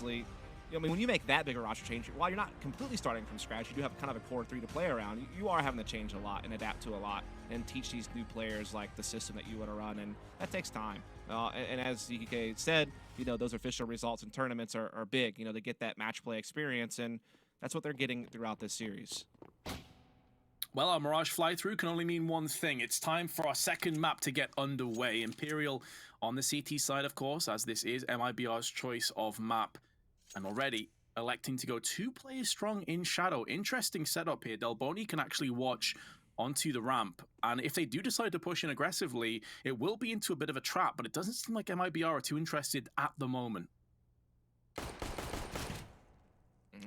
honestly, I mean, when you make that big a roster change, while you're not completely starting from scratch, you do have kind of a core 3 to play around. You are having to change a lot and adapt to a lot and teach these new players like the system that you want to run, and that takes time. And as ZKK said, you know, those official results in tournaments are big. You know, they get that match play experience, and that's what they're getting throughout this series. Well, our Mirage fly-through can only mean one thing. It's time for our second map to get underway. Imperial on the CT side, of course, as this is MIBR's choice of map. And already electing to go 2 players strong in Shadow. Interesting setup here. Delboni can actually watch onto the ramp. And if they do decide to push in aggressively, it will be into a bit of a trap. But it doesn't seem like MIBR are too interested at the moment.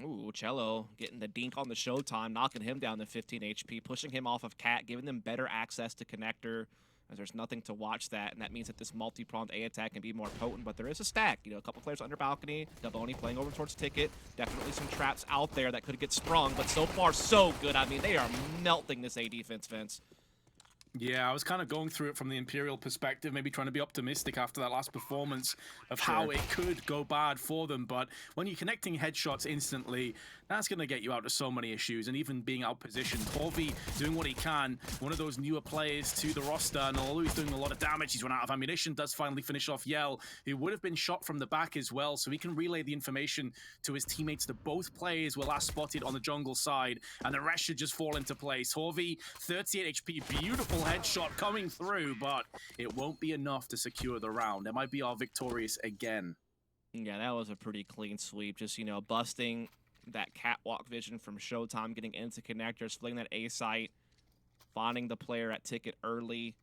Ooh, Cello getting the dink on the Showtime, knocking him down to 15 HP, pushing him off of Cat, giving them better access to connector, as there's nothing to watch that, and that means that this multi-pronged A attack can be more potent, but there is a stack. You know, a couple players under balcony, Delboni playing over towards Ticket, definitely some traps out there that could get sprung, but so far so good. I mean, they are melting this A defense, Vince. Yeah, I was kind of going through it from the Imperial perspective, maybe trying to be optimistic after that last performance of how it could go bad for them. But when you're connecting headshots instantly, that's going to get you out of so many issues, and even being out positioned. Corvi doing what he can, one of those newer players to the roster, and although he's doing a lot of damage, he's run out of ammunition, does finally finish off Yell, who would have been shot from the back as well, so he can relay the information to his teammates that both players were last spotted on the jungle side, and the rest should just fall into place. Corvi, 38 HP, beautiful headshot coming through, but it won't be enough to secure the round. MIBR victorious again. Yeah, that was a pretty clean sweep. Just, you know, busting that catwalk vision from Showtime, getting into connectors, splitting that A site, finding the player at Ticket early,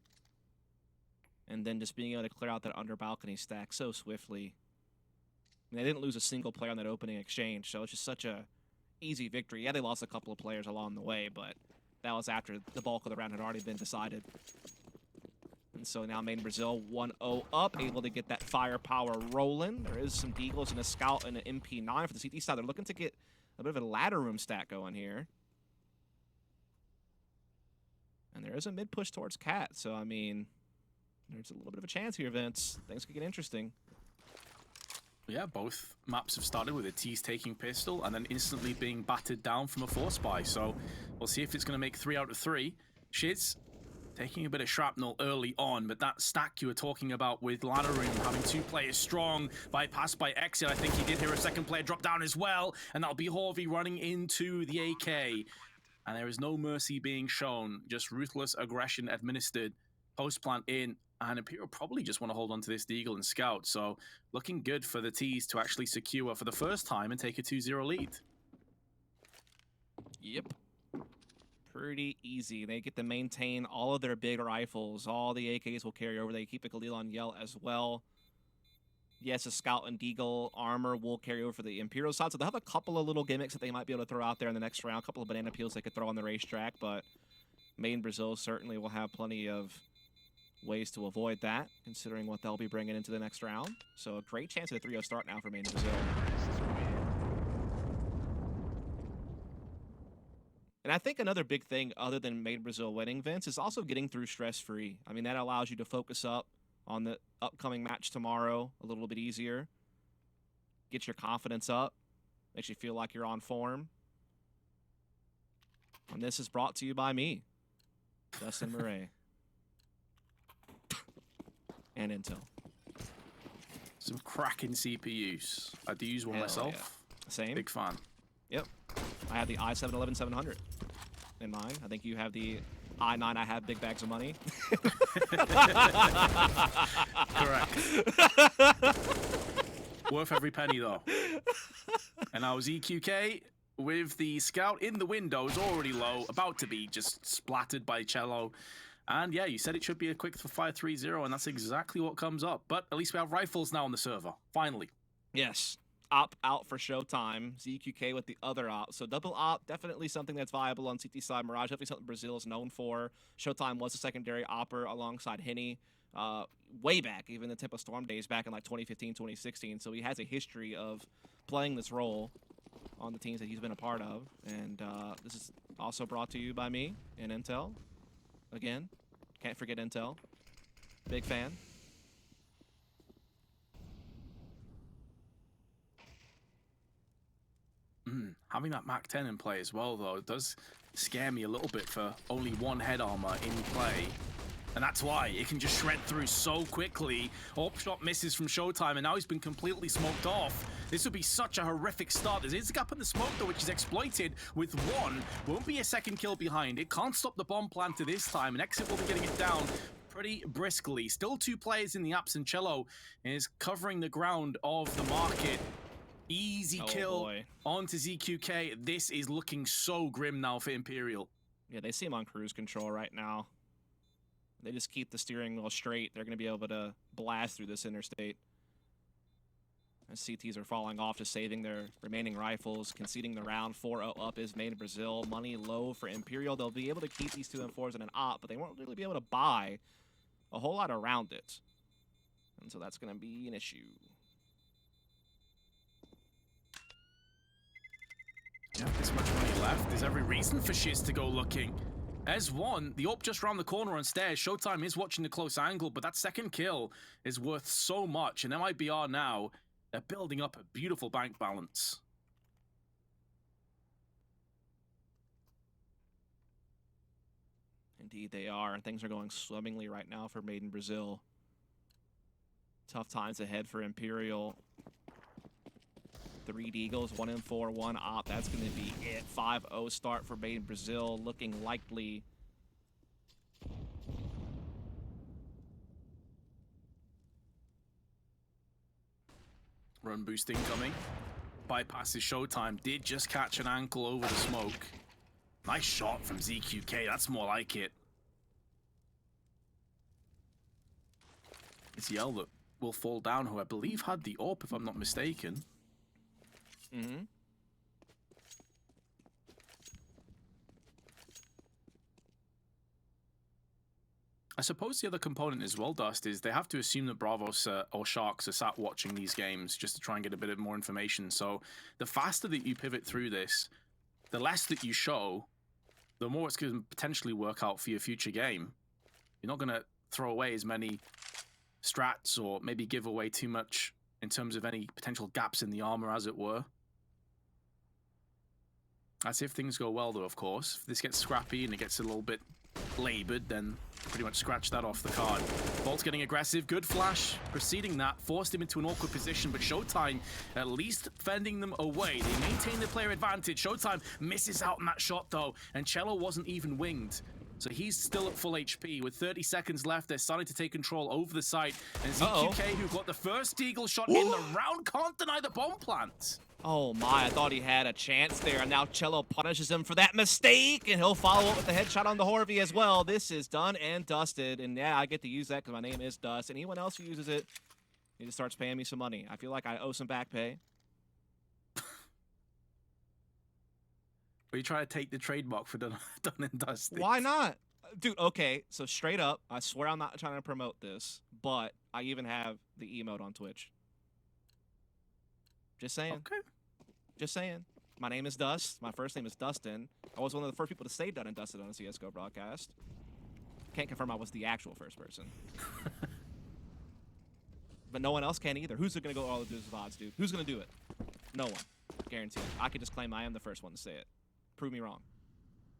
and then just being able to clear out that under balcony stack so swiftly. I mean, they didn't lose a single player on that opening exchange, so it's just such a easy victory. Yeah, they lost a couple of players along the way, but that was after the bulk of the round had already been decided. And so now Made in Brazil 1-0 up, able to get that firepower rolling. There is some Deagles and a Scout and an MP9 for the CT side. They're looking to get a bit of a ladder room stack going here. And there is a mid push towards Cat, so I mean, there's a little bit of a chance here, Vince. Things could get interesting. Yeah, both maps have started with a T's taking pistol and then instantly being battered down from a force buy. So we'll see if it's going to make 3 out of 3. Shiz taking a bit of shrapnel early on, but that stack you were talking about with ladder room, having 2 players strong, bypassed by Exit. I think he did hear a second player drop down as well, and that'll be Horvey running into the AK. And there is no mercy being shown, just ruthless aggression administered. Post plant in, and Imperial probably just want to hold on to this Deagle and Scout. So looking good for the T's to actually secure for the first time and take a 2-0 lead. Yep. Pretty easy. They get to maintain all of their big rifles. All the AKs will carry over. They keep a Khalil on Yell as well. Yes, a Scout and Deagle armor will carry over for the Imperial side. So they'll have a couple of little gimmicks that they might be able to throw out there in the next round. A couple of banana peels they could throw on the racetrack. But Made in Brazil certainly will have plenty of ways to avoid that, considering what they'll be bringing into the next round. So a great chance at a 3-0 start now for Made in Brazil. And I think another big thing other than Made in Brazil winning, Vince, is also getting through stress-free. I mean, that allows you to focus up on the upcoming match tomorrow a little bit easier. Get your confidence up. Makes you feel like you're on form. And this is brought to you by me, Dustin Murray. And Intel. Some cracking CPUs. I do use one myself. Yeah. Same. Big fan. Yep. I have the i7-11700 in mine. I think you have the i9. I have big bags of money. Correct. Worth every penny, though. And I was EQK with the Scout in the windows, already low, about to be just splattered by Cello. And yeah, you said it should be a quick 5-3-0, and that's exactly what comes up. But at least we have rifles now on the server, finally. Yes. Op out for Showtime. ZQK with the other op. So double op, definitely something that's viable on CT side. Mirage, definitely something Brazil is known for. Showtime was a secondary opper alongside Henny way back, even the Tempo Storm days back in like 2015, 2016. So he has a history of playing this role on the teams that he's been a part of. And this is also brought to you by me and Intel. Again, can't forget Intel. Big fan. Having that Mach 10 in play as well, though, does scare me a little bit for only one head armor in play. And that's why it can just shred through so quickly. Orp shot misses from Showtime, and now he's been completely smoked off. This would be such a horrific start. There is a gap in the smoke, though, which is exploited with one. Won't be a second kill behind. It can't stop the bomb planter this time, and Exit will be getting it down pretty briskly. Still 2 players in the apps, and Cello is covering the ground of the market. Easy kill onto ZQK. This is looking so grim now for Imperial. Yeah, they seem on cruise control right now. They just keep the steering wheel straight. They're going to be able to blast through this interstate. As CTs are falling off, just saving their remaining rifles, conceding the round. 4-0 up is made in Brazil. Money low for Imperial. They'll be able to keep these 2 M4s in an op, but they won't really be able to buy a whole lot around it. And so that's going to be an issue. Yeah, this much money left. There's every reason for Shiz to go looking. As one, the AWP just around the corner on stairs. Showtime is watching the close angle, but that second kill is worth so much. And MIBR now, they're building up a beautiful bank balance. Indeed they are, and things are going swimmingly right now for Made in Brazil. Tough times ahead for Imperial. 3 Deagles, 1 M4, 1 op. That's going to be it. 5-0 start for Made in Brazil, looking likely. Run boost incoming. Bypasses Showtime. Did just catch an ankle over the smoke. Nice shot from ZQK. That's more like it. It's Yell that will fall down, who I believe had the AWP, if I'm not mistaken. Mm-hmm. I suppose the other component as well, Dust, is they have to assume that Bravos or Sharks are sat watching these games just to try and get a bit more information. So the faster that you pivot through this, the less that you show, the more it's going to potentially work out for your future game. You're not going to throw away as many strats or maybe give away too much in terms of any potential gaps in the armor, as it were. That's if things go well, though, of course. If this gets scrappy and it gets a little bit labored, then pretty much scratch that off the card. Bolt's getting aggressive. Good flash. Preceding that, forced him into an awkward position, but Showtime at least fending them away. They maintain the player advantage. Showtime misses out on that shot, though, and Cello wasn't even winged. So he's still at full HP. With 30 seconds left, they're starting to take control over the site. And ZQK, who got the first Deagle shot in the round, can't deny the bomb plant. Oh my, I thought he had a chance there, and now Cello punishes him for that mistake, and he'll follow up with the headshot on the Horvey as well. This is done and dusted, and yeah, I get to use that because my name is Dust. Anyone else who uses it, he just starts paying me some money. I feel like I owe some back pay. Are you trying to take the trademark for done and dusted? Why not? Dude, okay, so straight up, I swear I'm not trying to promote this, but I even have the emote on Twitch. Just saying. Okay. Just saying. My name is Dust. My first name is Dustin. I was one of the first people to say done and dusted on a CSGO broadcast. Can't confirm I was the actual first person. But no one else can either. Who's going to go all the dudes with odds, dude? Who's going to do it? No one. Guaranteed. I could just claim I am the first one to say it. Prove me wrong.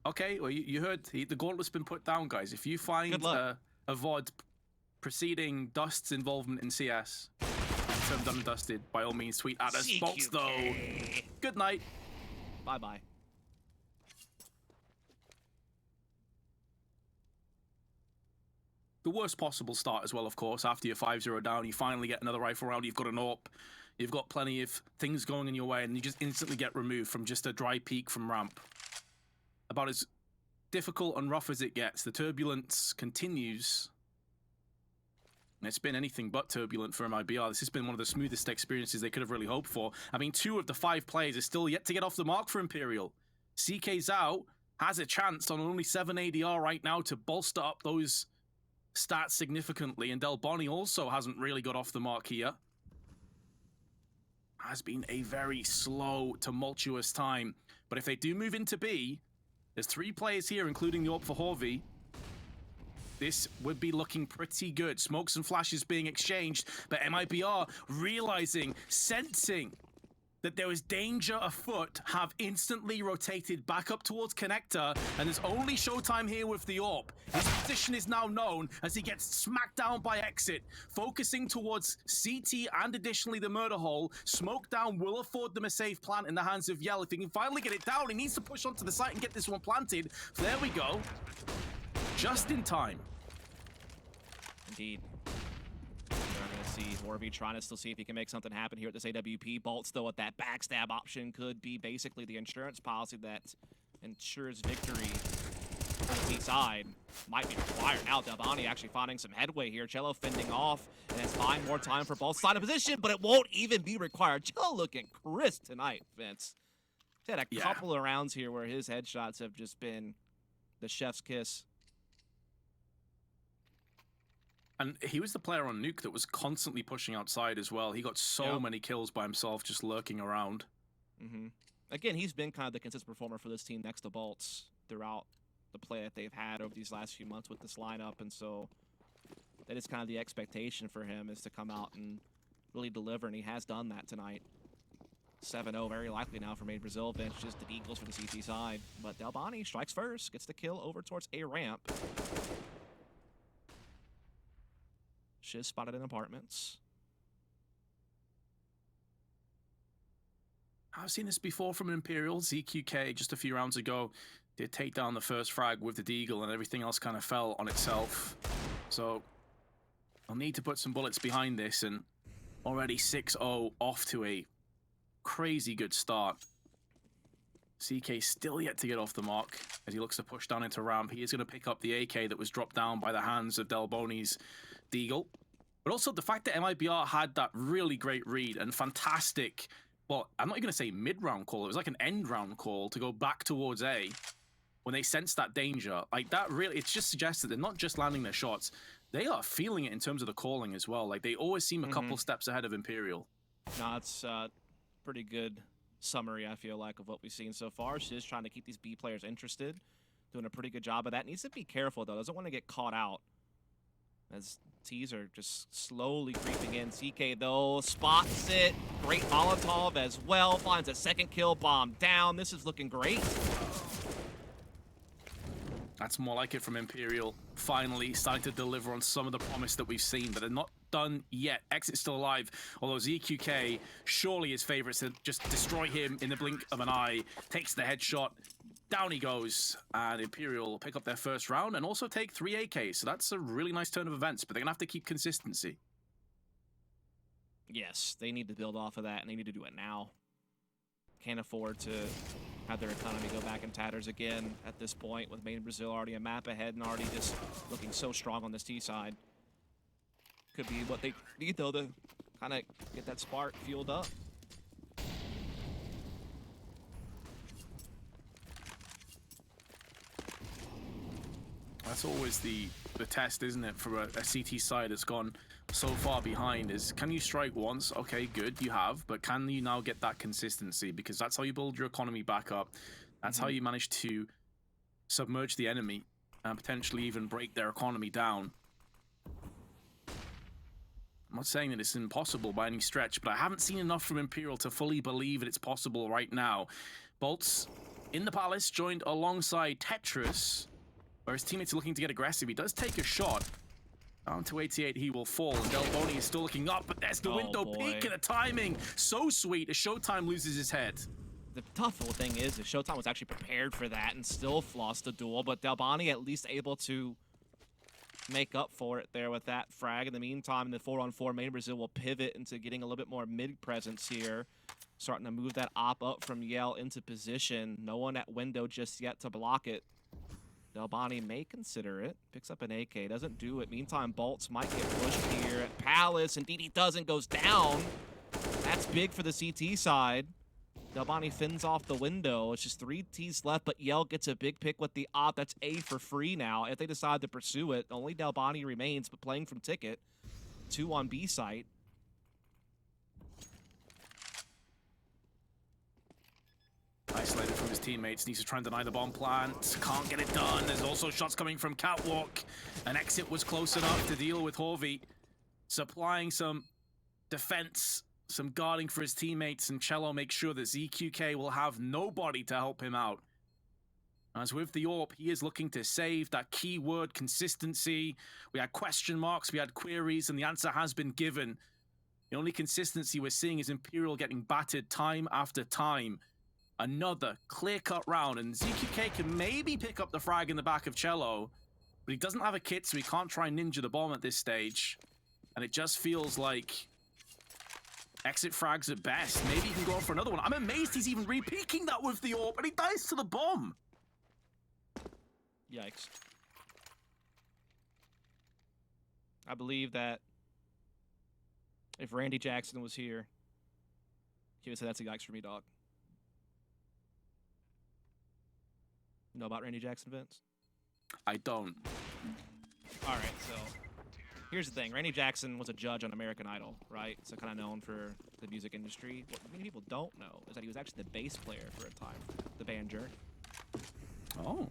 Okay, well, you heard the gauntlet's been put down, guys. If you find a VOD preceding Dust's involvement in CS, done and dusted, by all means, tweet at us. Bolts, though. Good night. Bye-bye. The worst possible start as well, of course. After you're 5-0 down, you finally get another rifle round, you've got an AWP, you've got plenty of things going in your way, and you just instantly get removed from just a dry peak from ramp. About as difficult and rough as it gets. The turbulence continues. And it's been anything but turbulent for MIBR. This has been one of the smoothest experiences they could have really hoped for. I mean, 2 of the 5 players are still yet to get off the mark for Imperial. CK Zhao has a chance on only 7 ADR right now to bolster up those stats significantly, and Del Bonnie also hasn't really got off the mark here. Has been a very slow, tumultuous time. But if they do move into B, there's 3 players here, including the AWP for Horvey. This would be looking pretty good. Smokes and flashes being exchanged, but MIBR realizing, sensing that there was danger afoot have instantly rotated back up towards connector, and there's only Showtime here with the AWP. His position is now known as he gets smacked down by exit, focusing towards CT and additionally the murder hole. Smoke down will afford them a safe plant in the hands of Yell. If he can finally get it down, he needs to push onto the site and get this one planted. There we go. Just in time. Indeed. We're going to see Horvey trying to still see if he can make something happen here at this AWP. Bolts, though, with that backstab option could be basically the insurance policy that ensures victory on the side. Might be required now. Delbani actually finding some headway here. Cello fending off, and it's buying more time for Bolts side of position, but it won't even be required. Cello looking crisp tonight, Vince. He's had a couple of rounds here where his headshots have just been the chef's kiss. And he was the player on Nuke that was constantly pushing outside as well. He got so many kills by himself just lurking around. Again, he's been kind of the consistent performer for this team next to Bolts throughout the play that they've had over these last few months with this lineup. And so that is kind of the expectation for him, is to come out and really deliver, and he has done that tonight. 7-0 very likely now for Made Brazil. Bench just the Eagles for the CT side. But Delbani strikes first, gets the kill over towards A ramp. Shiz spotted in apartments. I've seen this before from an Imperial. ZQK just a few rounds ago did take down the first frag with the Deagle, and everything else kind of fell on itself. So I'll need to put some bullets behind this, and already 6-0 off to a crazy good start. CK still yet to get off the mark as he looks to push down into ramp. He is going to pick up the AK that was dropped down by the hands of Delboni's Deagle. But also the fact that MIBR had that really great read and fantastic, well, I'm not even going to say mid-round call. It was like an end-round call to go back towards A when they sensed that danger. Like that really, it just suggests that they're not just landing their shots. They are feeling it in terms of the calling as well. Like they always seem a couple steps ahead of Imperial. No, it's pretty good summary, I feel like, of what we've seen so far. She's trying to keep these B players interested, doing a pretty good job of that. Needs to be careful, though. Doesn't want to get caught out as T's are just slowly creeping in. CK, though, spots it. Great Molotov as well. Finds a second kill, bomb down. This is looking great. That's more like it from Imperial. Finally starting to deliver on some of the promise that we've seen, but they're not done yet. Exit's still alive, although ZQK, surely his favorites to just destroy him in the blink of an eye, takes the headshot. Down he goes, and Imperial will pick up their first round and also take 3 AKs. So that's a really nice turn of events, but they're going to have to keep consistency. Yes, they need to build off of that, and they need to do it now. Can't afford to have their economy go back in tatters again at this point, with Made in Brazil already a map ahead and already just looking so strong on this T side. Could be what they need, though, to kind of get that spark fueled up. That's always the test, isn't it, for a CT side that's gone so far behind, is can you strike once? Okay, good, you have, but can you now get that consistency? Because that's how you build your economy back up. That's how you manage to submerge the enemy and potentially even break their economy down. I'm not saying that it's impossible by any stretch, but I haven't seen enough from Imperial to fully believe that it's possible right now. Bolts in the Palace, joined alongside Tetris, where his teammates are looking to get aggressive. He does take a shot. Down to 88, he will fall. And Delboni is still looking up, but there's the window peek, and the timing so sweet as Showtime loses his head. The tough thing is that Showtime was actually prepared for that and still flossed the duel, but Delboni at least able to make up for it there with that frag. In the meantime, the 4-on-4 Made in Brazil will pivot into getting a little bit more mid-presence here. Starting to move that op up from Yell into position. No one at window just yet to block it. Delboni may consider it. Picks up an AK, doesn't do it. Meantime, Bolts might get pushed here at Palace. Indeed, he doesn't, goes down. That's big for the CT side. Delboni fins off the window. It's just 3 Ts left, but Yell gets a big pick with the op. That's A for free now. If they decide to pursue it, only Delboni remains, but playing from Ticket. 2 on B site. Isolated from his teammates, needs to try and deny the bomb plant. Can't get it done. There's also shots coming from Catwalk. An exit was close enough to deal with Horvey, supplying some defense some guarding for his teammates, and Cello makes sure that ZQK will have nobody to help him out. As with the AWP, he is looking to save that keyword consistency. We had question marks, we had queries, and the answer has been given. The only consistency we're seeing is Imperial getting battered time after time. Another clear-cut round, and ZQK can maybe pick up the frag in the back of Cello, but he doesn't have a kit, so he can't try and ninja the bomb at this stage. And it just feels like exit frags at best. Maybe he can go for another one. I'm amazed he's even re-peeking that with the AWP, and he dies to the bomb. Yikes. I believe that if Randy Jackson was here, he would say that's a yikes for me, dog. You know about Randy Jackson, Vince? I don't. All right, so here's the thing. Randy Jackson was a judge on American Idol, right? So kind of known for the music industry. What many people don't know is that he was actually the bass player for a time, the band Journey. Oh.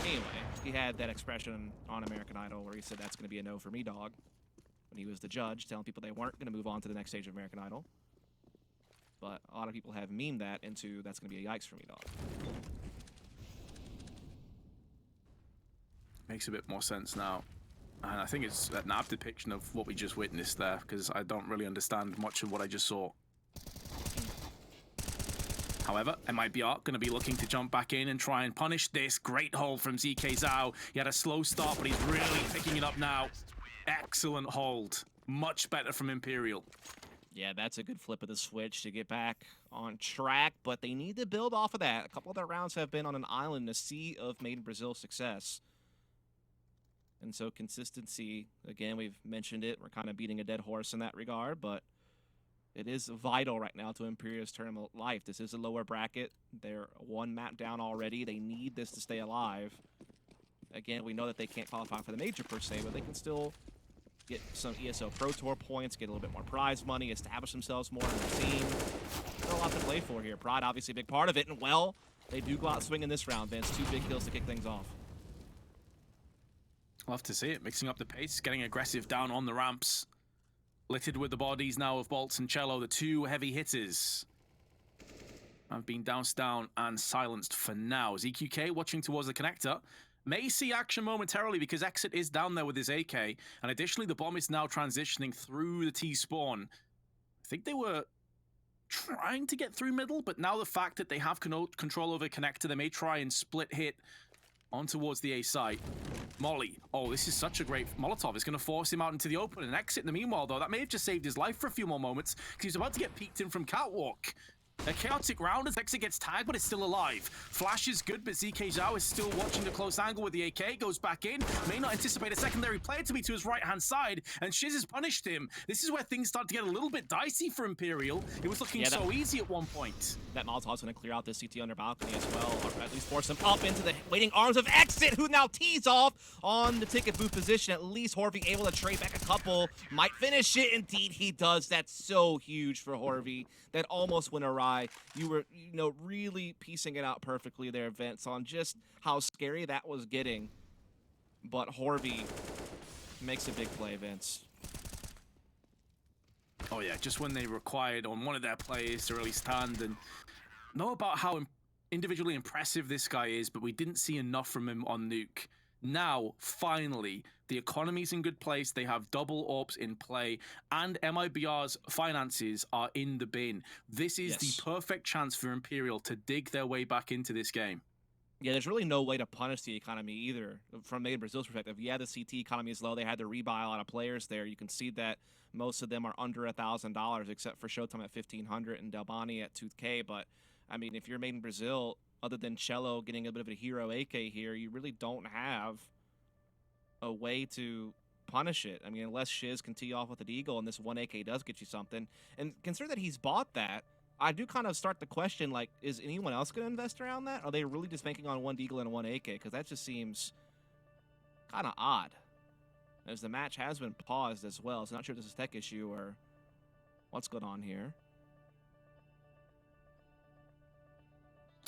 Anyway, he had that expression on American Idol where he said that's going to be a no for me, dog, when he was the judge, telling people they weren't going to move on to the next stage of American Idol. But a lot of people have memed that into that's going to be a yikes for me, dog. Makes a bit more sense now. And I think it's an apt depiction of what we just witnessed there, because I don't really understand much of what I just saw. However, MIBR going to be looking to jump back in and try and punish this. Great hold from ZK Zhao. He had a slow start, but he's really picking it up now. Excellent hold. Much better from Imperial. Yeah, that's a good flip of the switch to get back on track, but they need to build off of that. A couple of their rounds have been on an island, a sea of Made in Brazil success. And so consistency, again, we've mentioned it. We're kind of beating a dead horse in that regard, but it is vital right now to Imperial's tournament life. This is a lower bracket. They're one map down already. They need this to stay alive. Again, we know that they can't qualify for the major per se, but they can still get some ESO Pro Tour points, get a little bit more prize money, establish themselves more in the scene. There's a lot to play for here. Pride, obviously a big part of it, and well, they do go out swinging this round, Vince. 2 big kills to kick things off. Love to see it. Mixing up the pace, getting aggressive down on the ramps. Littered with the bodies now of Bolts and Cello, the 2 heavy hitters. Have been doused down and silenced for now. ZQK watching towards the connector. May see action momentarily because Exit is down there with his AK. And additionally, the bomb is now transitioning through the T-spawn. I think they were trying to get through middle, but now the fact that they have control over connector, they may try and split hit on towards the A site. Molly. Oh, this is such a great Molotov. It's going to force him out into the open and Exit in the meanwhile, though. That may have just saved his life for a few more moments because he's about to get peeked in from Catwalk. A chaotic round as Exit gets tagged, but it's still alive. Flash is good, but ZK Zhao is still watching the close angle with the AK. Goes back in. May not anticipate a secondary player to be to his right-hand side, and Shiz has punished him. This is where things start to get a little bit dicey for Imperial. It was looking so easy at one point. That Molotov's going to clear out this CT under balcony as well, or at least force him up into the waiting arms of Exit, who now tees off on the ticket booth position. At least Horvey able to trade back a couple. Might finish it. Indeed, he does. That's so huge for Horvey. That almost went awry. You were, really piecing it out perfectly there, Vince, on just how scary that was getting. But Horvey makes a big play, Vince. Oh yeah, just when they required on one of their players to really stand and know about how individually impressive this guy is, but we didn't see enough from him on Nuke. Now, finally, the economy's in good place. They have double AWPs in play, and MIBR's finances are in the bin. This is the perfect chance for Imperial to dig their way back into this game. Yeah, there's really no way to punish the economy either. From Made in Brazil's perspective, yeah, the CT economy is low. They had to rebuy a lot of players there. You can see that most of them are under $1,000, except for Showtime at $1,500 and Delbani at $2K. But, I mean, if you're Made in Brazil, other than Cello getting a bit of a hero AK here, you really don't have a way to punish it. I mean, unless Shiz can tee off with an Eagle and this one AK does get you something. And consider that he's bought that. I do kind of start to question, like, is anyone else going to invest around that? Are they really just banking on one Deagle and one AK? Because that just seems kind of odd, as the match has been paused as well. So not sure if this is a tech issue or what's going on here.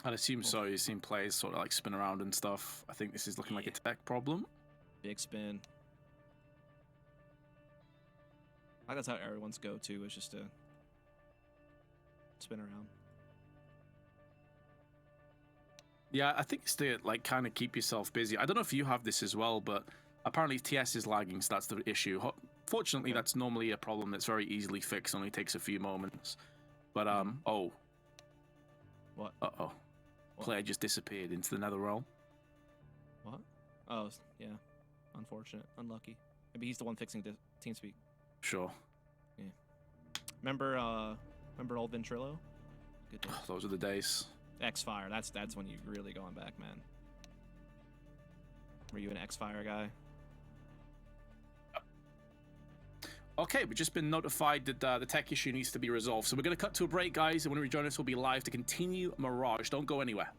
I'd assume so. You've seen players sort of like spin around and stuff. I think this is looking like a tech problem. Big spin. I think that's how everyone's go-to is just to spin around. Yeah, I think it's to like kind of keep yourself busy. I don't know if you have this as well, but apparently TS is lagging, so that's the issue. Fortunately, Okay. that's normally a problem that's very easily fixed. Only takes a few moments. But oh, What? uh-oh, player just disappeared into the nether realm. What? Oh, yeah. Unfortunate. Unlucky. Maybe he's the one fixing TeamSpeak. Sure. Yeah. Remember old Ventrilo? Good days. Those are the days. X-Fire. That's when you're really going back, man. Were you an X-Fire guy? Okay, we've just been notified that the tech issue needs to be resolved. So we're going to cut to a break, guys. And when we rejoin us, we'll be live to continue Mirage. Don't go anywhere.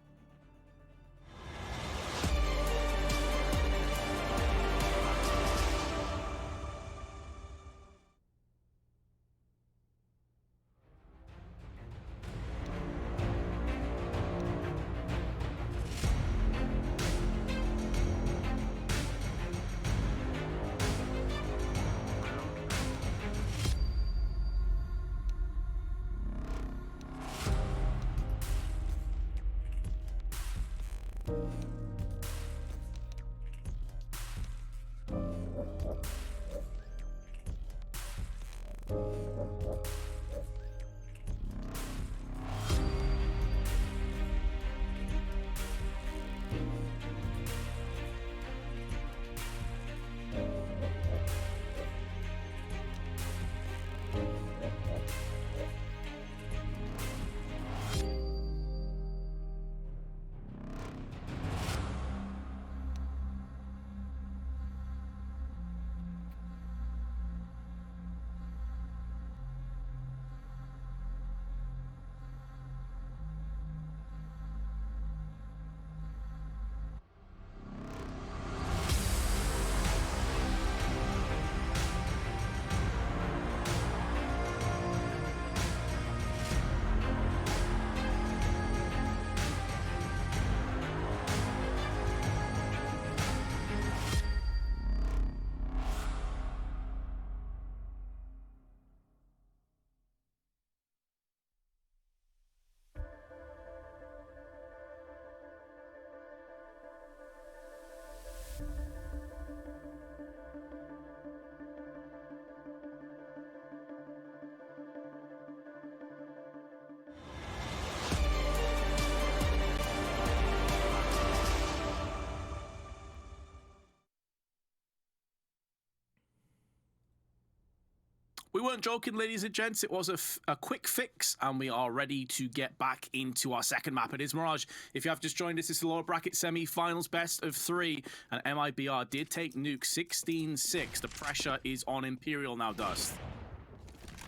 We weren't joking, ladies and gents. It was a quick fix, and we are ready to get back into our second map. It is Mirage. If you have just joined us, it's the lower bracket semi-finals, best of 3, and MIBR did take nuke 16-6. The pressure is on Imperial now, Dust.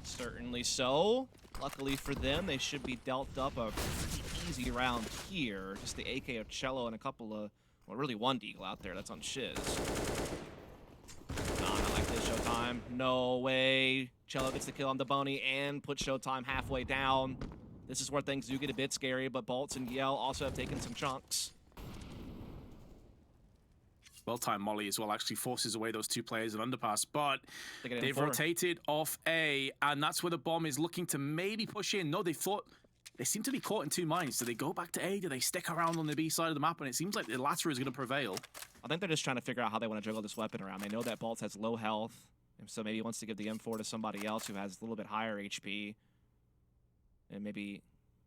Certainly so. Luckily for them, they should be dealt up a pretty easy round here. Just the AK of Cello and a couple of, well, really one Deagle out there. That's on Shiz. Not like this, Showtime. No way. Cello gets the kill on the Boney and puts Showtime halfway down. This is where things do get a bit scary, but Bolts and Yell also have taken some chunks. Well-timed molly as well actually forces away those two players in underpass, but They they've rotated off A, and that's where the bomb is looking to maybe push in. No, they seem to be caught in two minds. Do they go back to A? Do they stick around on the B side of the map? And it seems like the latter is going to prevail. I think they're just trying to figure out how they want to juggle this weapon around. They know that Bolts has low health, and so maybe he wants to give the M4 to somebody else who has a little bit higher HP. And maybe,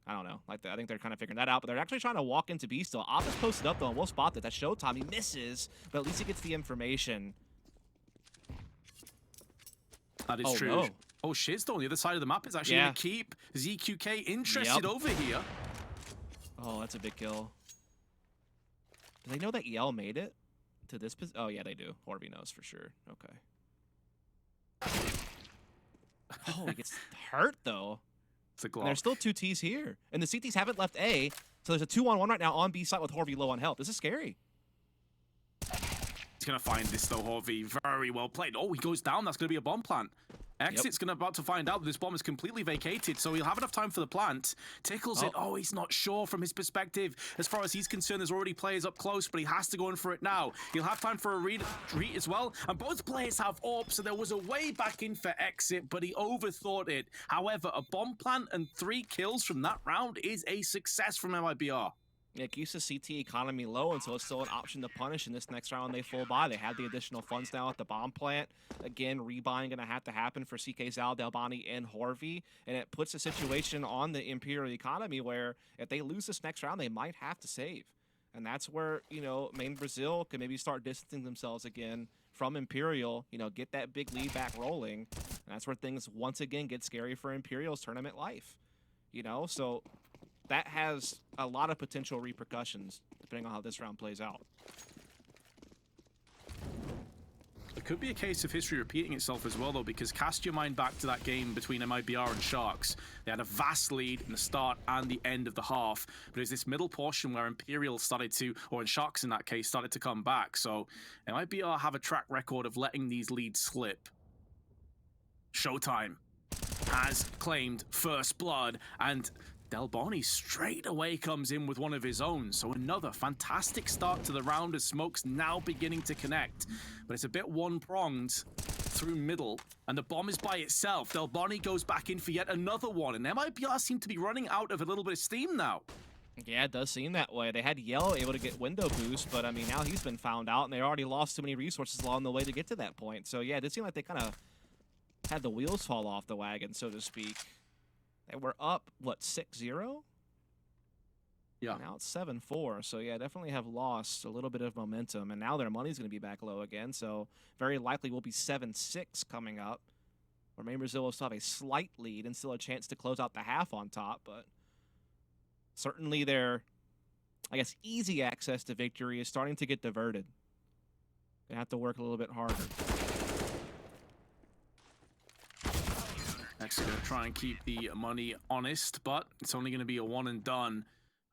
I don't know. I think they're kind of figuring that out, but they're actually trying to walk into B still. Op is posted up, though, and we'll spot that. That's Showtime. He misses, but at least he gets the information. That is true. No. Oh, Shiz, though, on the other side of the map is actually going to keep ZQK interested over here. Oh, that's a big kill. Do they know that Yell made it to this position? Oh, yeah, they do. Horby knows for sure. Okay. Oh, he gets hurt, though. It's a Glock. And there's still two Ts here. And the CTs haven't left A, so there's a 2-on-1 right now on B side with Horby low on health. This is scary. He's going to find this, though, Horvey. Very well played. Oh, he goes down. That's going to be a bomb plant. Exit's gonna about to find out that this bomb is completely vacated, so he'll have enough time for the plant. Tickles it. Oh, he's not sure from his perspective. As far as he's concerned, there's already players up close, but he has to go in for it now. He'll have time for a read as well, and both players have AWP, so there was a way back in for Exit, but he overthought it. However, a bomb plant and 3 kills from that round is a success from MIBR. Yeah, it keeps the CT economy low, and so it's still an option to punish in this next round. They full buy. They have the additional funds now at the bomb plant. Again, rebuying going to have to happen for CK Zal, Delbani, and Horvey, and it puts a situation on the Imperial economy where if they lose this next round, they might have to save. And that's where, you know, main Brazil can maybe start distancing themselves again from Imperial, you know, get that big lead back rolling. And that's where things once again get scary for Imperial's tournament life. You know, so that has a lot of potential repercussions depending on how this round plays out. It could be a case of history repeating itself as well, though, because cast your mind back to that game between MIBR and Sharks. They had a vast lead in the start and the end of the half, but it was this middle portion where Imperial started to, or in Sharks in that case, started to come back. So MIBR have a track record of letting these leads slip. Showtime has claimed first blood, and Delboni straight away comes in with one of his own, so another fantastic start to the round as smoke's now beginning to connect. But it's a bit one-pronged through middle, and the bomb is by itself. Delboni goes back in for yet another one, and MIBR seem to be running out of a little bit of steam now. Yeah, it does seem that way. They had Yellow able to get window boost, but I mean, now he's been found out, and they already lost too many resources along the way to get to that point. So yeah, it did seem like they kind of had the wheels fall off the wagon, so to speak. They were up, what, 6-0? Yeah. Now it's 7-4, so yeah, definitely have lost a little bit of momentum, and now their money's going to be back low again, so very likely will be 7-6 coming up, where main Brazil will still have a slight lead and still a chance to close out the half on top, but certainly their, I guess, easy access to victory is starting to get diverted. They have to work a little bit harder. Next, going to try and keep the money honest, but it's only going to be a one and done.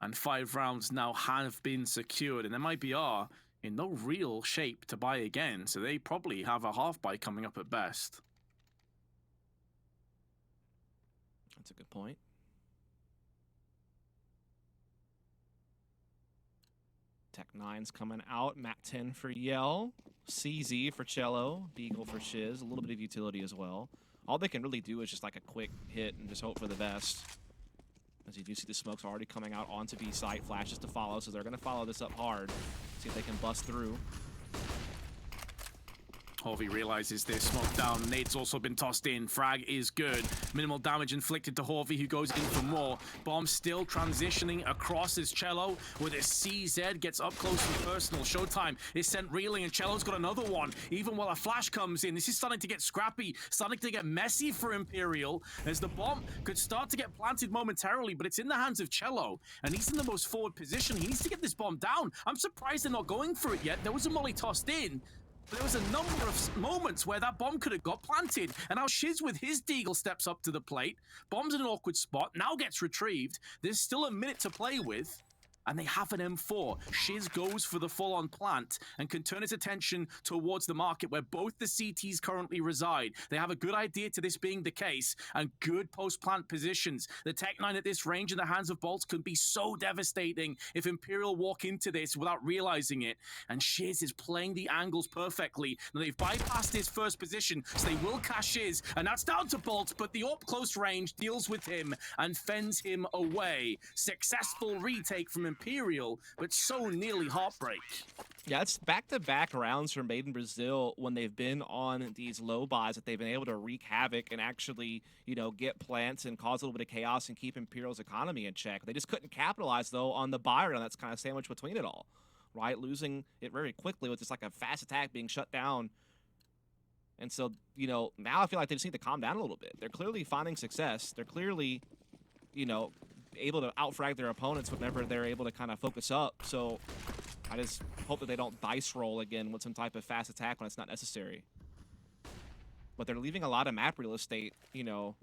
And 5 rounds now have been secured. And MIBR in no real shape to buy again, so they probably have a half buy coming up at best. That's a good point. Tech 9's coming out. Map 10 for Yell. CZ for Cello. Beagle for Shiz. A little bit of utility as well. All they can really do is just like a quick hit and just hope for the best. As you do see the smokes already coming out onto B site. Flashes to follow, so they're going to follow this up hard. See if they can bust through. Horvey realizes this. Smoke down. Nade's also been tossed in. Frag is good. Minimal damage inflicted to Horvey, who goes in for more. Bomb still transitioning across his Cello with his CZ. Gets up close and personal. Showtime is sent reeling, and Cello's got another one. Even while a flash comes in, this is starting to get scrappy. Starting to get messy for Imperial, as the bomb could start to get planted momentarily, but it's in the hands of Cello, and he's in the most forward position. He needs to get this bomb down. I'm surprised they're not going for it yet. There was a molly tossed in. There was a number of moments where that bomb could have got planted, and now Shiz with his Deagle steps up to the plate. Bomb's in an awkward spot, now gets retrieved. There's still a minute to play with, and they have an M4. Shiz goes for the full-on plant and can turn his attention towards the market where both the CTs currently reside. They have a good idea to this being the case and good post-plant positions. The Tech 9 at this range in the hands of Bolts can be so devastating if Imperial walk into this without realizing it. And Shiz is playing the angles perfectly. Now they've bypassed his first position, so they will cash Shiz, and that's down to Bolts, but the up close range deals with him and fends him away. Successful retake from Imperial, but so nearly heartbreak. Yeah, it's back-to-back rounds from Made in Brazil when they've been on these low buys that they've been able to wreak havoc and actually, you know, get plants and cause a little bit of chaos and keep Imperial's economy in check. They just couldn't capitalize, though, on the buy round that's kind of sandwiched between it all, right? Losing it very quickly with just like a fast attack being shut down. And so, you know, now I feel like they just need to calm down a little bit. They're clearly finding success. They're clearly, you know, able to outfrag their opponents whenever they're able to kind of focus up. So I just hope that they don't dice roll again with some type of fast attack when it's not necessary. But they're leaving a lot of map real estate, you know,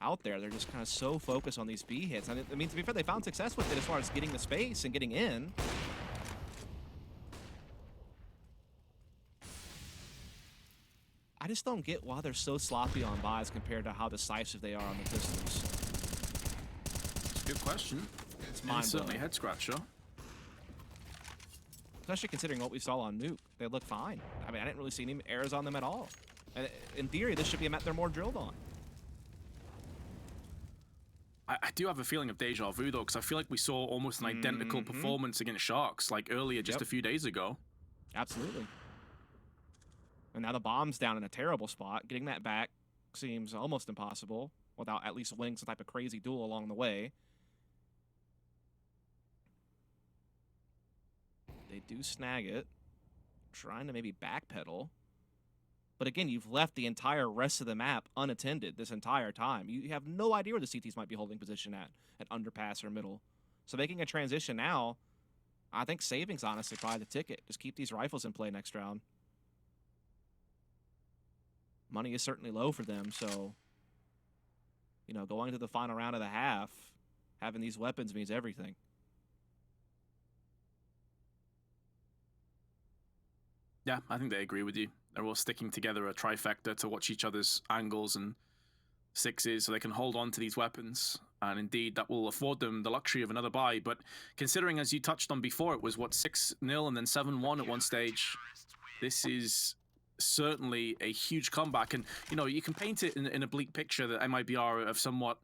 out there. They're just kind of so focused on these B hits. I mean, to be fair, they found success with it as far as getting the space and getting in. just don't get why they're so sloppy on buys compared to how decisive they are on the pistols. It's a good question. It's Certainly mind-blowing. a head scratcher. Especially considering what we saw on Nuke. They look fine. I mean, I didn't really see any errors on them at all. And in theory, this should be a map they're more drilled on. I do have a feeling of deja vu, though, because I feel like we saw almost an identical performance against Sharks, like earlier, just a few days ago. Absolutely. And now the bomb's down in a terrible spot. Getting that back seems almost impossible without at least winning some type of crazy duel along the way. They do snag it. Trying to maybe backpedal. But again, you've left the entire rest of the map unattended this entire time. You have no idea where the CTs might be holding position at underpass or middle. So making a transition now, I think saving's honestly probably the ticket. Just keep these rifles in play next round. Money is certainly low for them, so, you know, going to the final round of the half, having these weapons means everything. Yeah, I think they agree with you. They're all sticking together a trifecta to watch each other's angles and sixes so they can hold on to these weapons. And indeed, that will afford them the luxury of another buy. But considering, as you touched on before, it was, what, 6-0 and then 7-1 at one stage. This is certainly a huge comeback. And, you know, you can paint it in a bleak picture that MIBR have somewhat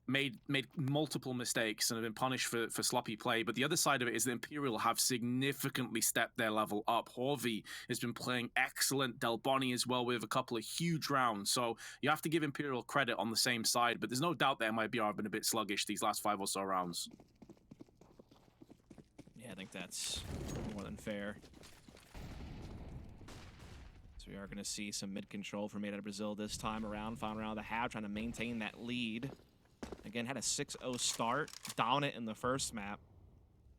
made multiple mistakes and have been punished for sloppy play, but the other side of it is that Imperial have significantly stepped their level up. Horvey has been playing excellent, Del Bonnie as well with a couple of huge rounds, so you have to give Imperial credit on the same side, but there's no doubt that MIBR have been a bit sluggish these last 5 or so rounds. Yeah, I think that's more than fair. So we are going to see some mid-control from Made out of Brazil this time around, final round of the half, trying to maintain that lead. Again, had a 6-0 start, dominant in the first map.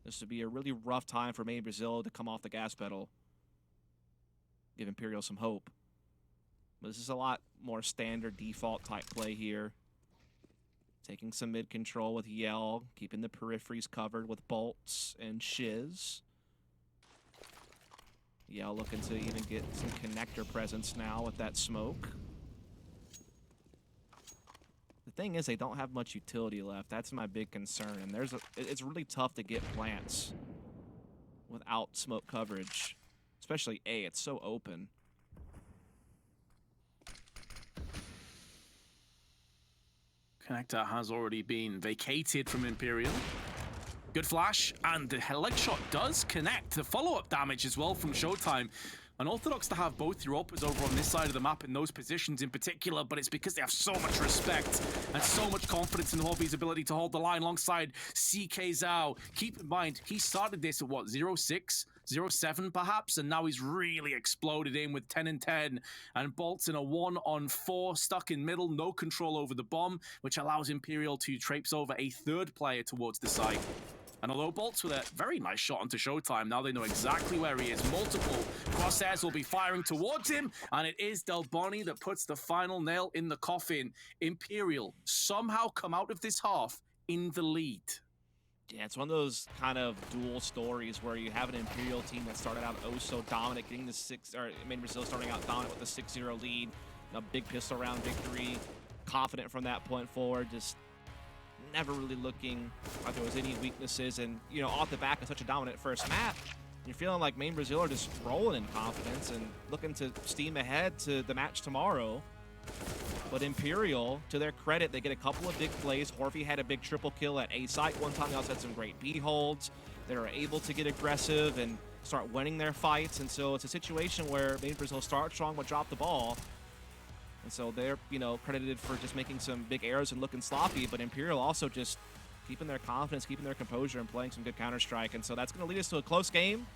This would be a really rough time for Made in Brazil to come off the gas pedal. Give Imperial some hope. But this is a lot more standard default type play here. Taking some mid control with Yell, keeping the peripheries covered with bolts and shiz. Yell looking to even get some connector presence now with that smoke. The thing is, they don't have much utility left. That's my big concern. And it's really tough to get plants without smoke coverage, especially A. It's so open. Connector has already been vacated from Imperial. Good flash, and the leg shot does connect. The follow-up damage as well from Showtime. Unorthodox to have both Europas over on this side of the map in those positions in particular, but it's because they have so much respect and so much confidence in Horvey's ability to hold the line alongside CK Zhao. Keep in mind, he started this at what, 0-6, 0-7 perhaps, and now he's really exploded in with 10 and 10, and Bolt's in a 1-on-4, stuck in middle, no control over the bomb, which allows Imperial to traipse over a third player towards the site. And although Bolt's with a very nice shot onto Showtime, now they know exactly where he is. Multiple crosshairs will be firing towards him, and it is Del Bonnie that puts the final nail in the coffin. Imperial somehow come out of this half in the lead. Yeah, it's one of those kind of dual stories where you have an Imperial team that started out oh so dominant, getting the Made in Brazil starting out dominant with a 6-0 lead, a big pistol round victory, confident from that point forward, just never really looking like there was any weaknesses. And, you know, off the back of such a dominant first map, you're feeling like Made in Brazil are just rolling in confidence and looking to steam ahead to the match tomorrow. But Imperial, to their credit, they get a couple of big plays. Horvey had a big triple kill at A site one time. They also had some great B holds. They were able to get aggressive and start winning their fights. And so it's a situation where Made in Brazil start strong but drop the ball. And so they're, you know, credited for just making some big errors and looking sloppy, but Imperial also just keeping their confidence, keeping their composure, and playing some good Counter-Strike. And so that's going to lead us to a close game.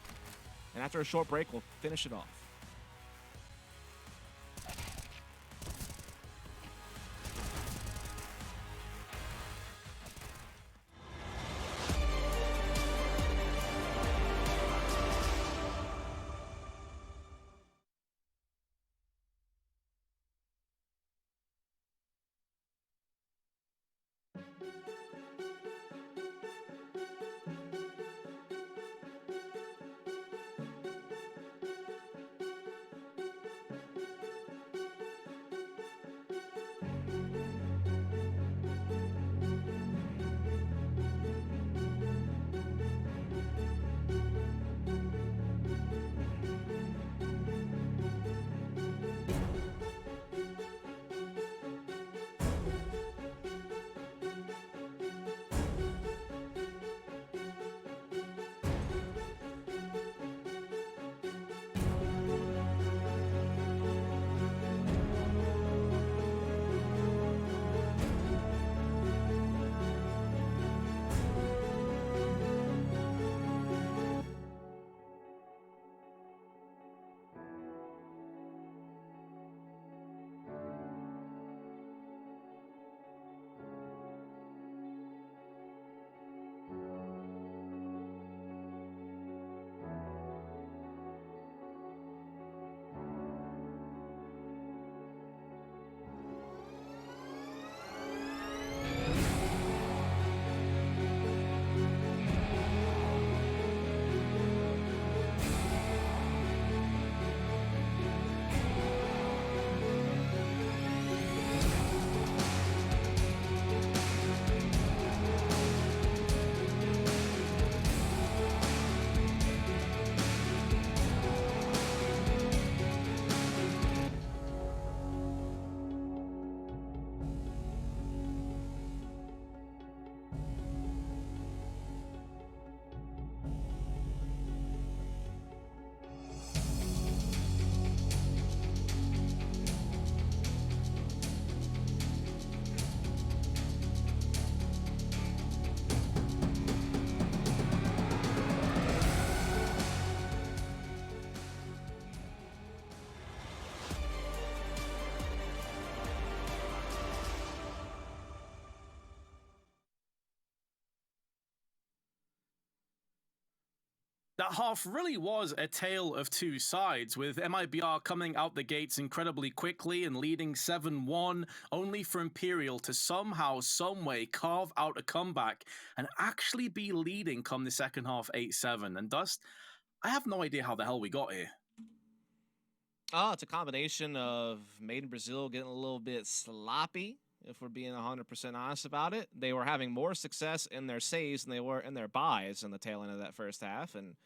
And after a short break, we'll finish it off. that half really was a tale of two sides, with MIBR coming out the gates incredibly quickly and leading 7-1, only for Imperial to somehow, someway carve out a comeback and actually be leading come the second half 8-7. And Dust, I have no idea how the hell we got here. Oh, it's a combination of Made in Brazil getting a little bit sloppy, if we're being 100% honest about it. They were having more success in their saves than they were in their buys in the tail end of that first half. And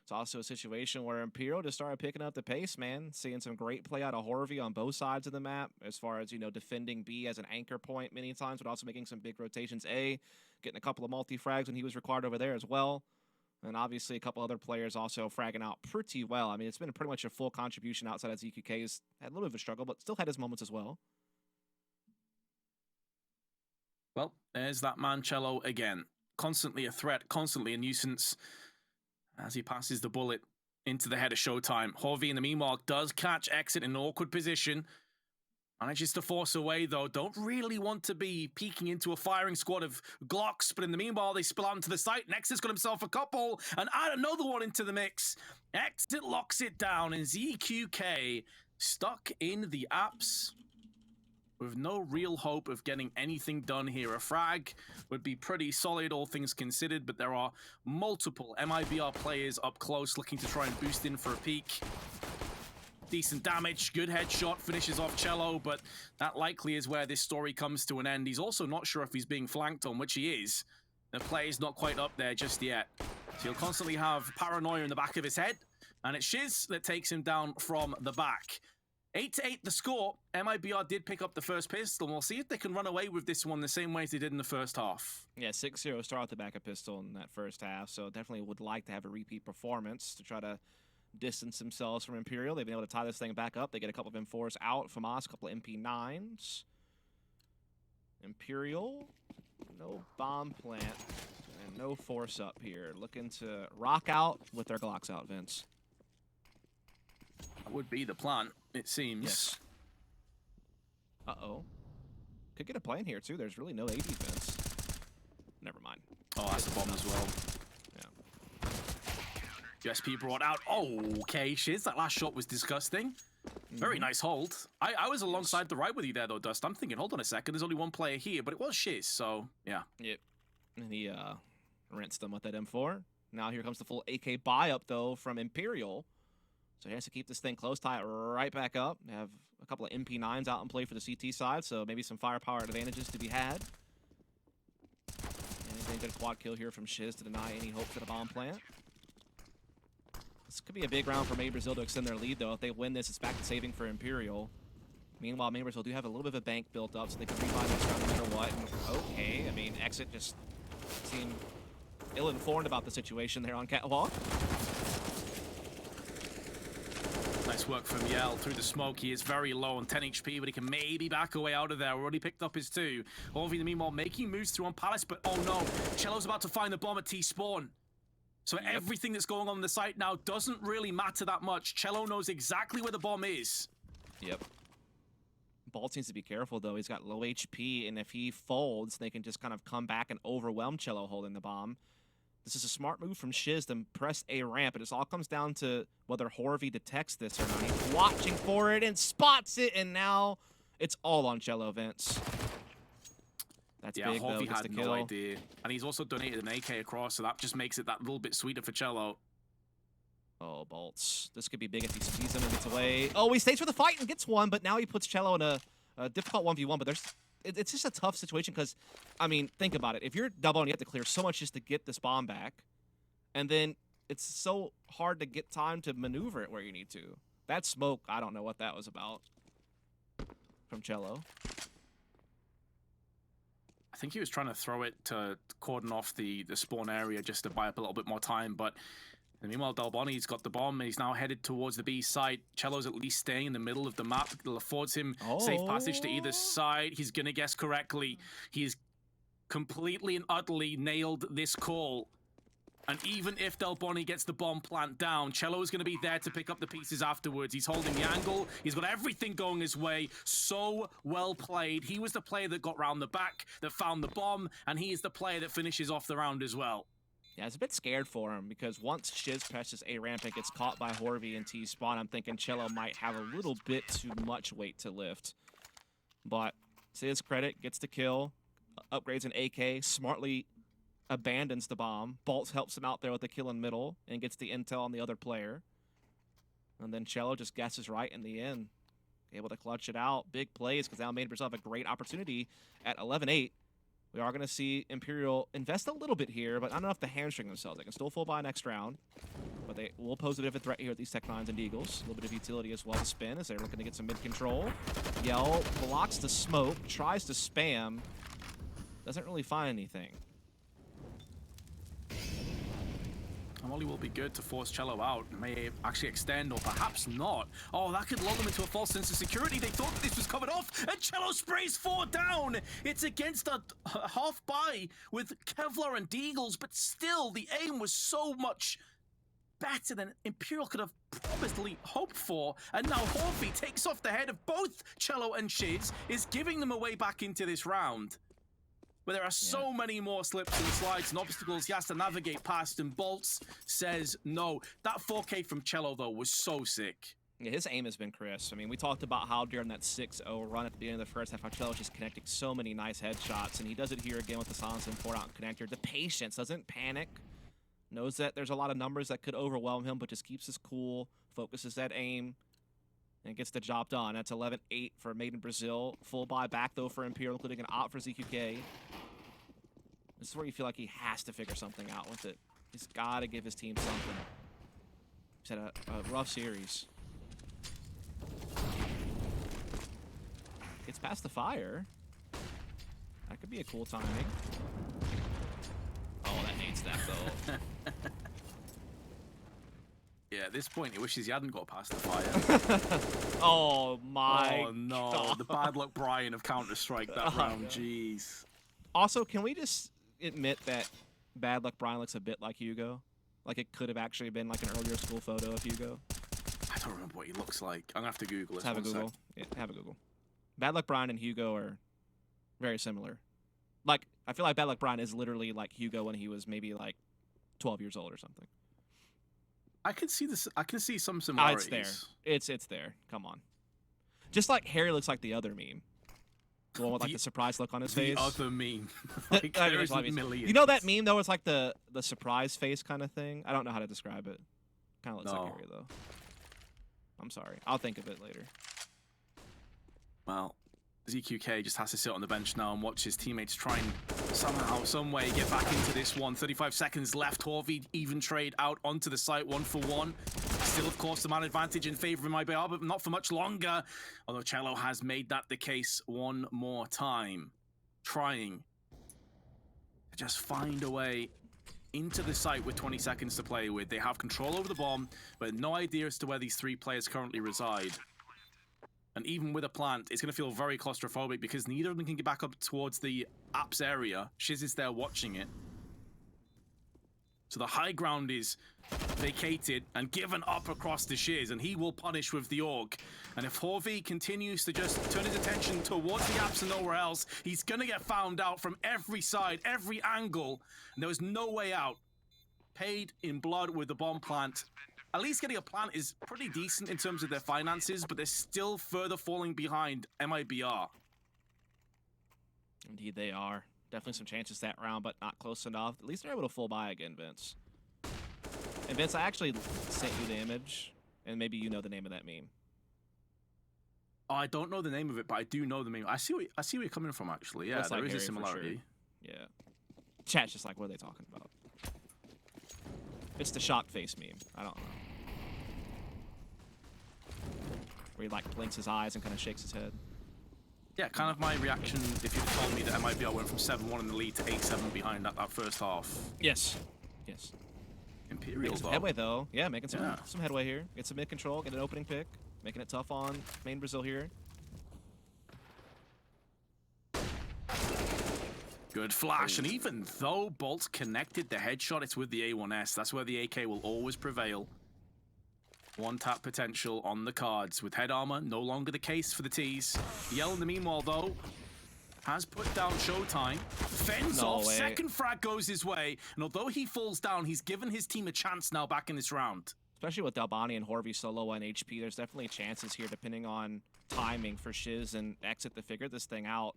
it's also a situation where Imperial just started picking up the pace, man. Seeing some great play out of Horvey on both sides of the map, as far as, you know, defending B as an anchor point many times, but also making some big rotations A, getting a couple of multi-frags when he was required over there as well. And obviously a couple other players also fragging out pretty well. I mean, it's been pretty much a full contribution outside of ZQK's. Had a little bit of a struggle, but still had his moments as well. Well, there's that man Cello again. Constantly a threat, constantly a nuisance as he passes the bullet into the head of Showtime. Horvey, in the meanwhile, does catch Exit in an awkward position. Manages to force away, though. Don't really want to be peeking into a firing squad of Glocks, but in the meanwhile, they spill out into the site. Nexus got himself a couple, and add another one into the mix. Exit locks it down, and ZQK stuck in the apps with no real hope of getting anything done here. A frag would be pretty solid, all things considered, but there are multiple MIBR players up close looking to try and boost in for a peek. Decent damage, good headshot, finishes off Cello, but that likely is where this story comes to an end. He's also not sure if he's being flanked on, which he is. The play is not quite up there just yet. So he'll constantly have paranoia in the back of his head, and it's Shiz that takes him down from the back. 8-8 the score. MIBR did pick up the first pistol, and we'll see if they can run away with this one the same way as they did in the first half. Yeah, 6-0 start with the backup pistol in that first half, so definitely would like to have a repeat performance to try to distance themselves from Imperial. They've been able to tie this thing back up. They get a couple of M4s out from us, a couple of MP9s. Imperial, no bomb plant, and no force up here. Looking to rock out with their Glocks out, Vince. That would be the plan, it seems. Yes. Uh-oh. Could get a play in here, too. There's really no A defense. Never mind. Oh, that's the bomb as well. USP brought out. Okay, Shiz, that last shot was disgusting. Very nice hold. I was alongside the right with you there, though, Dust. I'm thinking, hold on a second, there's only one player here, but it was Shiz, so, yeah. Yep. And he rinsed them with that M4. Now here comes the full AK buy-up, though, from Imperial. So he has to keep this thing close, tie it right back up. They have a couple of MP9s out in play for the CT side, so maybe some firepower advantages to be had. And they get a quad kill here from Shiz to deny any hope for the bomb plant. This could be a big round for Made Brazil to extend their lead, though. If they win this, it's back to saving for Imperial. Meanwhile, Made Brazil do have a little bit of a bank built up, so they can revive this round no matter what. And okay, I mean, Exit just seemed ill-informed about the situation there on Catwalk. Nice work from Yell through the smoke. He is very low on 10 HP, but he can maybe back away out of there. Already picked up his 2. Horvey, in the meanwhile, making moves through on Palace, but oh no, Cello's about to find the bomb at T-spawn. So everything that's going on the site now doesn't really matter that much. Cello knows exactly where the bomb is. Yep. Balt needs to be careful, though. He's got low HP, and if he folds, they can just kind of come back and overwhelm Cello holding the bomb. This is a smart move from Shiz to press a ramp, and it all comes down to whether Horvey detects this or not. He's watching for it and spots it, and now it's all on Cello, Vince. That's big, Horvey though. had no idea. And he's also donated an AK across, so that just makes it that little bit sweeter for Cello. Oh, Bolts. This could be big if he sees him and gets away. Oh, he stays for the fight and gets one, but now he puts Cello in a difficult 1v1. But it's just a tough situation because, I mean, think about it. If you're double and you have to clear so much just to get this bomb back, and then it's so hard to get time to maneuver it where you need to. That smoke, I don't know what that was about from Cello. I think he was trying to throw it to cordon off the spawn area just to buy up a little bit more time, but meanwhile, Dalboni's got the bomb, and he's now headed towards the B site. Cello's at least staying in the middle of the map. It affords him safe passage to either side. He's going to guess correctly. He's completely and utterly nailed this call. And even if Dalboni gets the bomb plant down, Cello is going to be there to pick up the pieces afterwards. He's holding the angle. He's got everything going his way. So well played. He was the player that got round the back, that found the bomb, and he is the player that finishes off the round as well. Yeah, I was a bit scared for him because once Shiz presses A ramp and gets caught by Horvey and T spawn, I'm thinking Cello might have a little bit too much weight to lift. But to his credit, gets the kill, upgrades an AK, smartly abandons the bomb. Bolts helps him out there with the kill in middle and gets the intel on the other player. And then Cello just guesses right in the end. Able to clutch it out. Big plays because now made himself a great opportunity at 11-8. We are going to see Imperial invest a little bit here, but not enough to hamstring themselves. They can still full buy next round, but they will pose a bit of a threat here with these Tech-9s and Deagles. A little bit of utility as well to spin as they're looking to get some mid-control. Yell blocks the smoke, tries to spam, doesn't really find anything. Molly will be good to force Cello out. May actually extend or perhaps not. Oh, that could lull them into a false sense of security. They thought that this was covered off, and Cello sprays 4 down. It's against a half buy with Kevlar and Deagles, but still the aim was so much better than Imperial could have probably hoped for. And now Horvey takes off the head of both Cello and Shiz, is giving them a way back into this round. But there are so many more slips and slides and obstacles he has to navigate past, and Bolts says no. That 4K from Cello, though, was so sick. Yeah, his aim has been crisp. I mean, we talked about how during that 6-0 run at the beginning of the first half, how Cello's just connecting so many nice headshots, and he does it here again with the silence and 4-out connector. The patience, doesn't panic, knows that there's a lot of numbers that could overwhelm him, but just keeps his cool, focuses that aim, and gets the job done. That's 11-8 for Made in Brazil. Full buy back, though, for Imperial, including an op for ZQK. This is where you feel like he has to figure something out with it. He's got to give his team something. He's had a rough series. Gets past the fire. That could be a cool timing. Oh, that needs that, though. Yeah, at this point, he wishes he hadn't got past the fire. Oh, my Oh, no. God. The bad luck Brian of Counter-Strike that round. Jeez. Also, can we just admit that Bad Luck Brian looks a bit like Hugo? Like it could have actually been like an earlier school photo of Hugo. I don't remember what he looks like. I'm going to have to Google it. Have a Google. Yeah, have a Google. Bad Luck Brian and Hugo are very similar. Like, I feel like Bad Luck Brian is literally like Hugo when he was maybe like 12 years old or something. I can see this. I can see some similarities. It's there. It's there. Come on. Just like Harry looks like the other meme. The one with like the surprise look on his face. The other meme. Like, there's millions. You know that meme though? It's like the surprise face kind of thing. I don't know how to describe it. Kind of looks like Harry though. I'm sorry. I'll think of it later. Well, ZQK just has to sit on the bench now and watch his teammates try and somehow, some way get back into this one. 35 seconds left. Horvey even trade out onto the site 1-for-1. Still, of course, the man advantage in favor of MIBR, but not for much longer. Although Cello has made that the case one more time. Trying to just find a way into the site with 20 seconds to play with. They have control over the bomb, but no idea as to where these 3 players currently reside. And even with a plant, it's going to feel very claustrophobic because neither of them can get back up towards the apps area. Shiz is there watching it. So the high ground is vacated and given up across to Shiz, and he will punish with the Orc. And if Horvey continues to just turn his attention towards the apps and nowhere else, he's going to get found out from every side, every angle, and there is no way out. Paid in blood with the bomb plant. At least getting a plant is pretty decent in terms of their finances, but they're still further falling behind MIBR. Indeed they are. Definitely some chances that round, but not close enough. At least they're able to full buy again, Vince. And Vince, I actually sent you the image, and maybe you know the name of that meme. Oh, I don't know the name of it, but I do know the meme. I see where you're coming from, actually. Yeah, there is a similarity. Sure. Yeah. Chat's just like, what are they talking about? It's the shocked face meme. I don't know. Where he like blinks his eyes and kind of shakes his head. Yeah, kind of my reaction if you'd told me that MIBR went from 7-1 in the lead to 8-7 behind that first half. Yes. Yes. Imperial, making some though. headway, though. Yeah, making some headway here. Get some mid-control, get an opening pick. Making it tough on main Brazil here. Good flash, and even though Bolt's connected the headshot, it's with the A1S. That's where the AK will always prevail. One-tap potential on the cards. With head armor, no longer the case for the T's. Yell in the meanwhile, though, has put down Showtime. Fends No off, way. second frag goes his way, and although he falls down, he's given his team a chance now back in this round. Especially with Dalbani and Horvey so low on HP, there's definitely chances here depending on timing for Shiz and Exit to figure this thing out.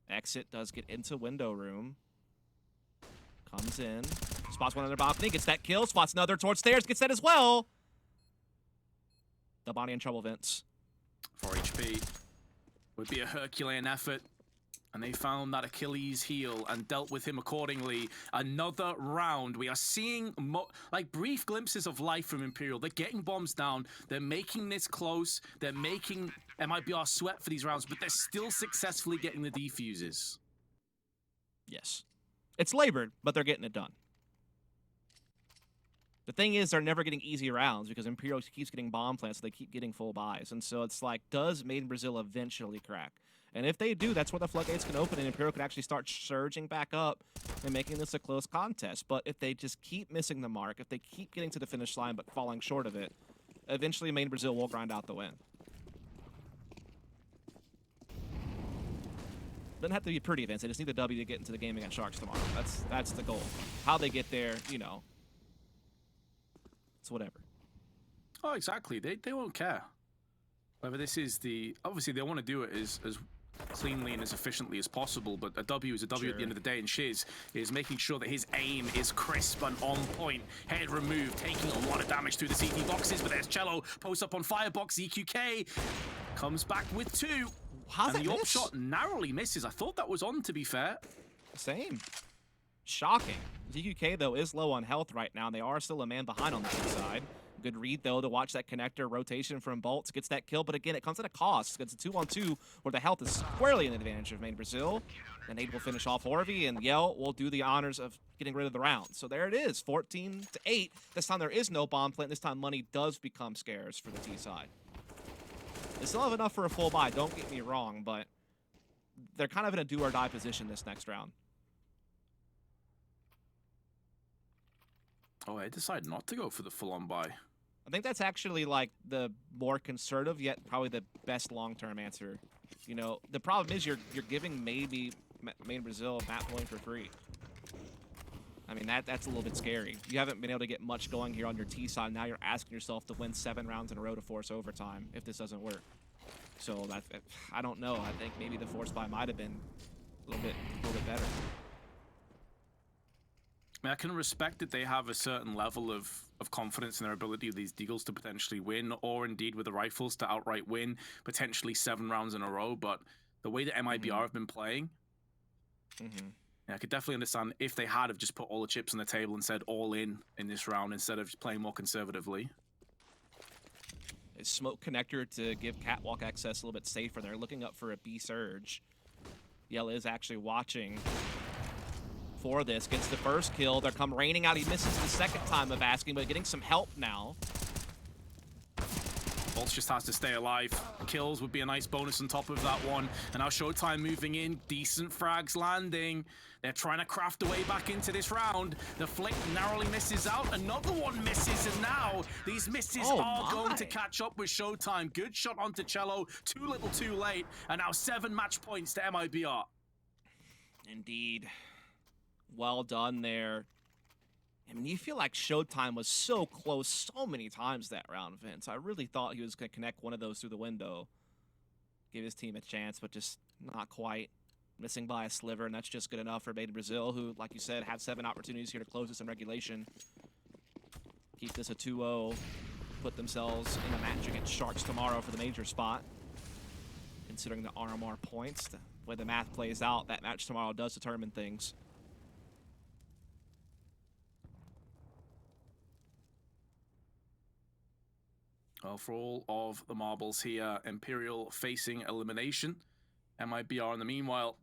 Exit does get into window room. Comes in. Spots one on their balcony, gets that kill. Spots another towards stairs, gets that as well. Dalbani in trouble, Vince. 4 HP. Would be a Herculean effort. And they found that Achilles heel and dealt with him accordingly. Another round. We are seeing like brief glimpses of life from Imperial. They're getting bombs down. They're making this close. They're making MIBR sweat for these rounds, but they're still successfully getting the defuses. Yes. It's labored, but they're getting it done. The thing is, they're never getting easy rounds because Imperial keeps getting bomb plants, so they keep getting full buys. And so it's like, does Made in Brazil eventually crack? And if they do, that's where the floodgates can open and Imperial can actually start surging back up and making this a close contest. But if they just keep missing the mark, if they keep getting to the finish line but falling short of it, eventually Made in Brazil will grind out the win. Doesn't have to be pretty, Vince. They just need the W to get into the game against Sharks tomorrow. That's the goal. How they get there, you know, it's whatever. Oh, exactly. They won't care. Whether this is the... Obviously, they want to do it as cleanly and as efficiently as possible, but a W is a W at the end of the day, and Shiz is making sure that his aim is crisp and on point. Head removed, taking a lot of damage through the CT boxes, but there's Cello, posts up on Firebox, EQK comes back with 2. How's and that the miss? shot narrowly misses. I thought that was on, to be fair. Same. Shocking. DQK, though, is low on health right now. They are still a man behind on the C side. Good read, though, to watch that connector rotation from Bolts. Gets that kill, but again, it comes at a cost. It's a 2-on-2 where the health is squarely in the advantage of Made in Brazil. And Nate will finish off Horvey, and Yell will do the honors of getting rid of the round. So there it is, 14-8. This time there is no bomb plant. This time money does become scarce for the T side. They still have enough for a full buy, don't get me wrong, but they're kind of in a do-or-die position this next round. Oh, I decided not to go for the full-on buy. I think that's actually like the more conservative, yet probably the best long-term answer. You know, the problem is you're giving maybe Made in Brazil map pulling for free. I mean, that's a little bit scary. You haven't been able to get much going here on your T side. Now you're asking yourself to win 7 rounds in a row to force overtime if this doesn't work. So I don't know. I think maybe the force buy might have been a little bit better. I mean, I can respect that they have a certain level of confidence in their ability of these Deagles to potentially win, or indeed with the rifles to outright win potentially 7 rounds in a row. But the way that MIBR have been playing, yeah, I could definitely understand if they had have just put all the chips on the table and said all in this round instead of just playing more conservatively. It's smoke connector to give catwalk access a little bit safer. They're looking up for a B surge. Yell is actually watching for this. Gets the first kill. They're come raining out. He misses the second time of asking, but getting some help now. Bolts just has to stay alive. Kills would be a nice bonus on top of that one. And now Showtime moving in. Decent frags landing. They're trying to craft a way back into this round. The flick narrowly misses out. Another one misses, and now these misses are going to catch up with Showtime. Good shot onto Cello. Too little too late. And now 7 match points to MIBR. Indeed. Well done there. I mean, you feel like Showtime was so close so many times that round, Vince. I really thought he was going to connect one of those through the window. Give his team a chance, but just not quite. Missing by a sliver, and that's just good enough for Made in Brazil, who, like you said, had 7 opportunities here to close this in regulation. Keep this a 2-0. Put themselves in a match against Sharks tomorrow for the major spot. Considering the RMR points, the way the math plays out, that match tomorrow does determine things. Well, for all of the marbles here, Imperial facing elimination. MIBR in the meanwhile,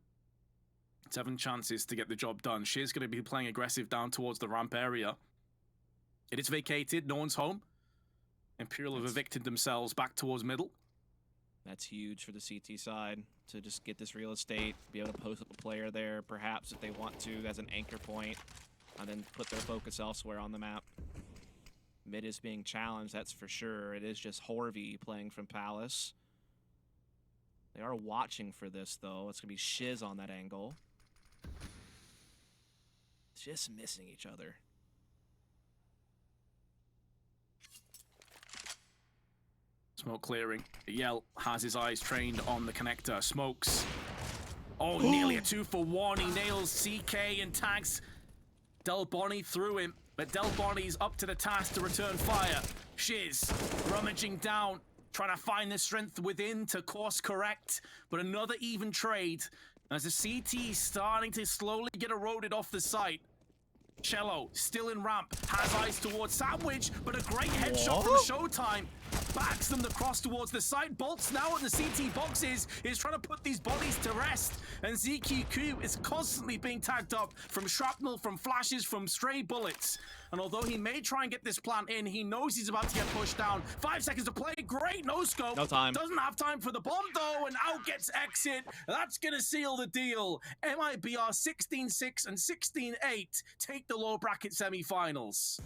7 chances to get the job done. Shiz going to be playing aggressive down towards the ramp area. It is vacated, no one's home. Imperial have evicted themselves back towards middle. That's huge for the CT side to just get this real estate, be able to post up a player there, perhaps if they want to, as an anchor point, and then put their focus elsewhere on the map. Mid is being challenged, that's for sure. It is just Horvey playing from Palace. They are watching for this, though. It's going to be Shiz on that angle. Just missing each other. Smoke clearing. Yell has his eyes trained on the connector. Smokes. Oh, nearly a 2-for-1. He nails CK and tags Del Bonnie through him. But Del Bonnie's up to the task to return fire. Shiz rummaging down, trying to find the strength within to course correct. But another even trade as the CT starting to slowly get eroded off the site. Cello still in ramp, has eyes towards Sandwich, but a great headshot from Showtime backs them across towards the site. Bolts now at the CT boxes is trying to put these bodies to rest, and ZQQ is constantly being tagged up from shrapnel, from flashes, from stray bullets. And although he may try and get this plant in, he knows he's about to get pushed down. 5 seconds to play. Great no scope. No time. Doesn't have time for the bomb though, and out gets Exit. That's gonna seal the deal. MIBR 16-6 and 16-8 take the lower bracket semifinals.